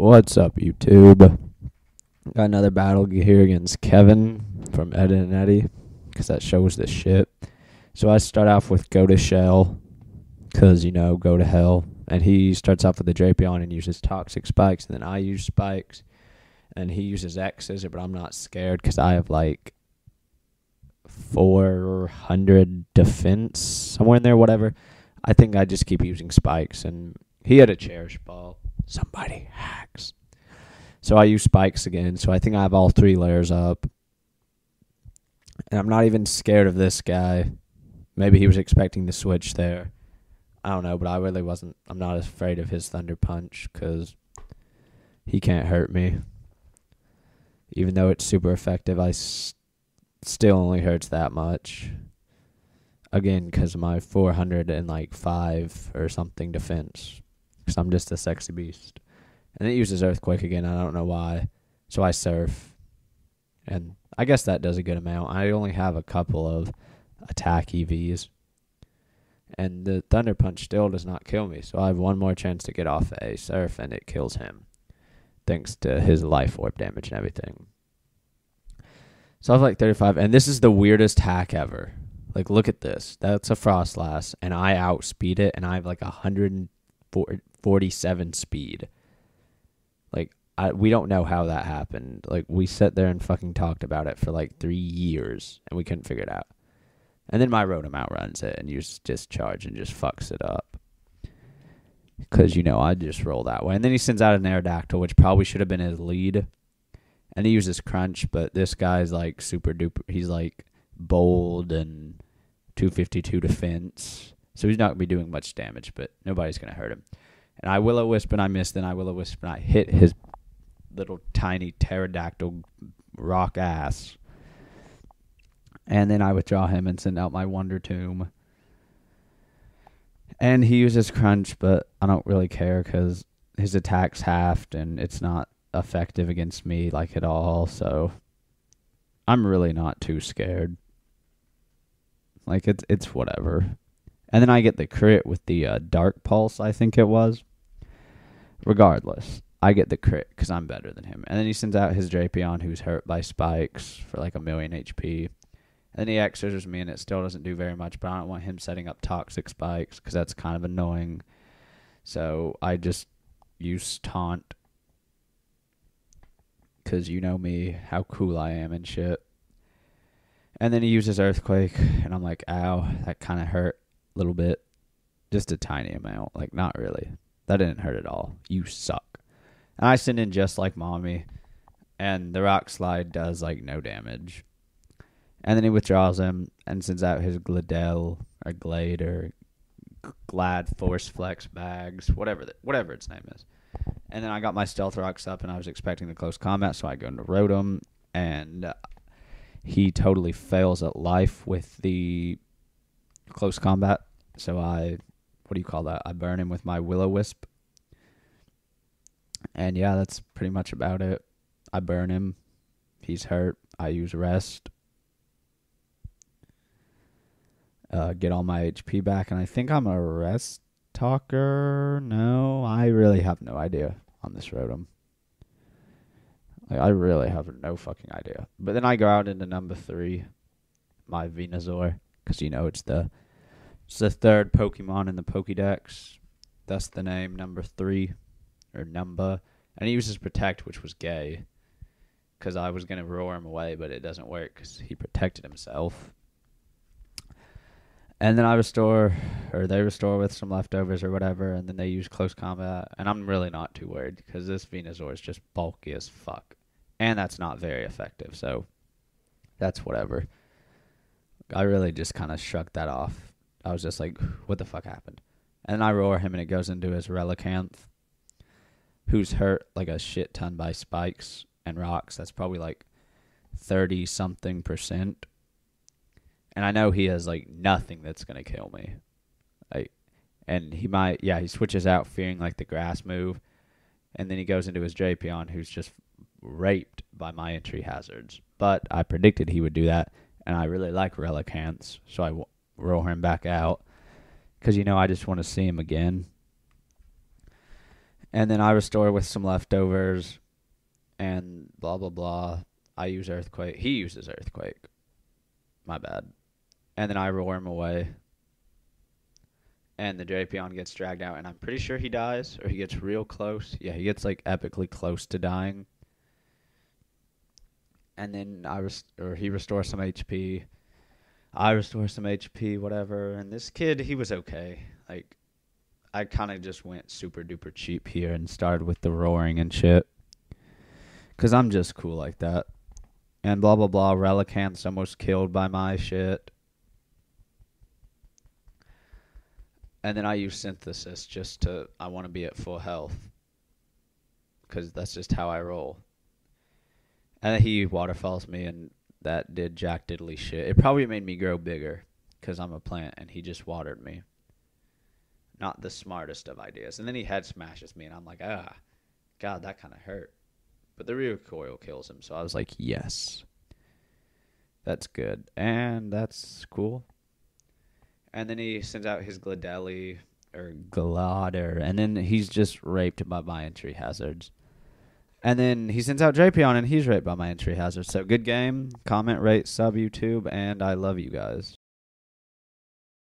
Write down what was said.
What's up, YouTube? Got another battle here against Kevin from Ed and Eddie, because that shows the shit. So I start off with Go to Shell, because, go to hell. And he starts off with the Drapion and uses Toxic Spikes, and then I use Spikes. And he uses X's, but I'm not scared, because I have, 400 defense, somewhere in there, whatever. I think I just keep using Spikes, and he had a Cherish Ball. Somebody hacks. So I use Spikes again, so I think I have all 3 layers up. And I'm not even scared of this guy. Maybe he was expecting the switch there. I don't know, but I really wasn't. I'm not afraid of his Thunder Punch, because he can't hurt me. Even though it's super effective, still only hurts that much. Again, because of my 405 or something defense. Because I'm just a sexy beast. And it uses Earthquake again. I don't know why. So I Surf. And I guess that does a good amount. I only have a couple of attack EVs. And the Thunder Punch still does not kill me. So I have one more chance to get off a Surf, and it kills him. Thanks to his Life Orb damage and everything. So I have 35. And this is the weirdest hack ever. Look at this. That's a Frostlass. And I outspeed it. And I have 147 speed. We don't know how that happened. We sat there and fucking talked about it for 3 years, and we couldn't figure it out. And then my Rotom outruns it and uses Discharge and just fucks it up. Because, I just roll that way. And then he sends out an Aerodactyl, which probably should have been his lead. And he uses Crunch, but this guy's super duper. He's bold and 252 defense. So he's not going to be doing much damage, but nobody's going to hurt him. And I Will-O-Wisp and I missed, then I Will-O-Wisp and I hit his little tiny pterodactyl rock ass. And then I withdraw him and send out my Wonder Tomb. And he uses Crunch, but I don't really care because his attack's halved and it's not effective against me at all. So I'm really not too scared. It's whatever. And then I get the crit with the Dark Pulse, I think it was. Regardless, I get the crit because I'm better than him. And then he sends out his Drapion, who's hurt by Spikes for 1,000,000 HP. And then he X-Scissors me, and it still doesn't do very much, but I don't want him setting up Toxic Spikes because that's kind of annoying. So I just use Taunt because you know me, how cool I am and shit. And then he uses Earthquake, and I'm like, ow, that kind of hurt a little bit. Just a tiny amount, not really. That didn't hurt at all. You suck. And I send in just like Mommy, and the Rock Slide does no damage. And then he withdraws him and sends out his Gladel or Glade or Glad Force Flex Bags, whatever its name is. And then I got my Stealth Rocks up, and I was expecting the close combat, so I go into Rotom, and he totally fails at life with the close combat. So I burn him with my Will-O-Wisp. And yeah, that's pretty much about it. I burn him. He's hurt. I use Rest. Get all my HP back. And I think I'm a Rest Talker. No, I really have no idea on this Rotom. I really have no fucking idea. But then I go out into number 3, my Venusaur. Because, it's the 3rd Pokemon in the Pokédex. Thus the name number 3. Or Numba. And he uses Protect, which was gay. Because I was going to roar him away, but it doesn't work because he protected himself. And then they restore with some leftovers or whatever, and then they use close combat. And I'm really not too worried because this Venusaur is just bulky as fuck. And that's not very effective, so that's whatever. I really just kind of shrugged that off. I was just like, what the fuck happened? And then I roar him, and it goes into his Relicanth, who's hurt a shit ton by Spikes and Rocks. That's probably 30-something%. And I know he has nothing that's going to kill me. And he might, he switches out fearing the grass move. And then he goes into his Drapion, who's just raped by my entry hazards. But I predicted he would do that. And I really like Relicanths. So I roll him back out. Because, I just want to see him again. And then I restore with some leftovers and blah, blah, blah. I use Earthquake. He uses Earthquake. My bad. And then I roar him away. And the Drapion gets dragged out, and I'm pretty sure he dies, or he gets real close. Yeah, he gets, like, epically close to dying. And then he restores some HP. I restore some HP, whatever. And this kid, he was okay. Like, I kind of just went super duper cheap here and started with the roaring and shit. Because I'm just cool like that. And blah, blah, blah. Relicanth's almost killed by my shit. And then I use Synthesis I want to be at full health. Because that's just how I roll. And then he waterfalls me, and that did jack diddly shit. It probably made me grow bigger, because I'm a plant, and he just watered me. Not the smartest of ideas. And then he head smashes me, and I'm like, God, that kind of hurt. But the recoil kills him, so I was like, yes. That's good. And that's cool. And then he sends out his Gladelli, or Gladder, and then he's just raped by my entry hazards. And then he sends out Drapion, and he's raped by my entry hazards. So good game. Comment, rate, sub, YouTube, and I love you guys.